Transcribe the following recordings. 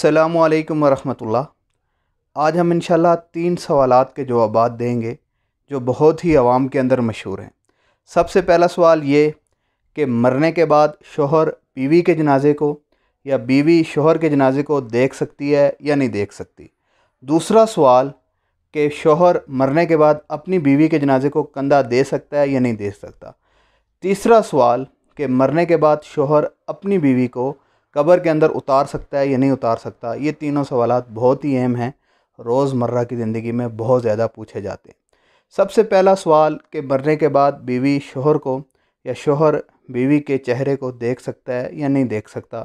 अस्सलामुअलैकुम वरहमतुल्लाह। आज हम इंशाल्लाह 3 सवालात के जवाबात देंगे जो बहुत ही आवाम के अंदर मशहूर हैं। सबसे पहला सवाल ये कि मरने के बाद शोहर बीवी के जनाजे को या बीवी शोहर के जनाजे को देख सकती है या नहीं देख सकती। दूसरा सवाल कि शोहर मरने के बाद अपनी बीवी के जनाजे को कंधा दे सकता है या नहीं दे सकता। तीसरा सवाल कि मरने के बाद शोहर अपनी बीवी को कब्र के अंदर उतार सकता है या नहीं उतार सकता। ये तीनों सवालात बहुत ही अहम हैं, रोज़मर्रा की ज़िंदगी में बहुत ज़्यादा पूछे जाते हैं। सबसे पहला सवाल कि मरने के बाद बीवी शोहर को या शोहर बीवी के चेहरे को देख सकता है या नहीं देख सकता।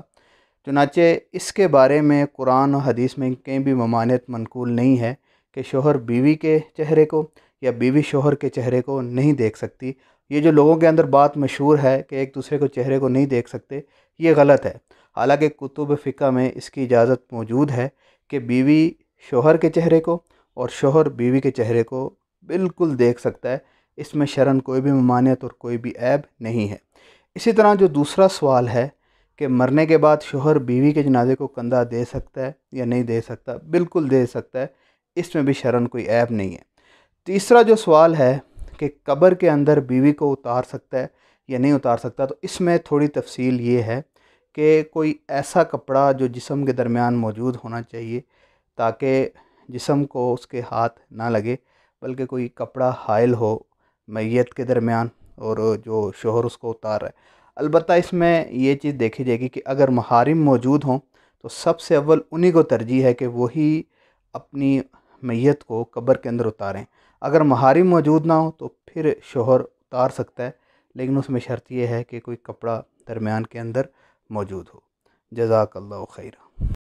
चुनाचे इसके बारे में कुरान और हदीस में कहीं भी ममानियत मनकूल नहीं है कि शोहर बीवी के चेहरे को या बीवी शोहर के चेहरे को नहीं देख सकती। ये जो लोगों के अंदर बात मशहूर है कि एक दूसरे को चेहरे को नहीं देख सकते, ये गलत है। हालांकि कुतुब फ़िक़्ह में इसकी इजाज़त मौजूद है कि बीवी शोहर के चेहरे को और शोहर बीवी के चेहरे को बिल्कुल देख सकता है। इसमें शरन कोई भी ममानियत और कोई भी ऐब नहीं है। इसी तरह जो दूसरा सवाल है कि मरने के बाद शोहर बीवी के जनाजे को कंधा दे सकता है या नहीं दे सकता, बिल्कुल दे सकता है। इसमें भी शरन कोई ऐब नहीं है। तीसरा जो सवाल है कि कब्र के अंदर बीवी को उतार सकता है या नहीं उतार सकता, तो इसमें थोड़ी तफसील ये है कि कोई ऐसा कपड़ा जो जिस्म के दरमियान मौजूद होना चाहिए ताकि जिस्म को उसके हाथ ना लगे, बल्कि कोई कपड़ा हाइल हो मैयत के दरमियान और जो शोहर उसको उतार रहा है। अलबत्ता इसमें ये चीज़ देखी जाएगी कि अगर महारिम मौजूद हों तो सबसे अव्वल उन्हीं को तरजीह है कि वही अपनी मैयत को कब्र के अंदर उतारें। अगर महारिम मौजूद ना हो तो फिर शोहर उतार सकता है, लेकिन उसमें शर्त यह है कि कोई कपड़ा दरमियान के अंदर मौजूद हो। जज़ाकल्लाहु खैरा।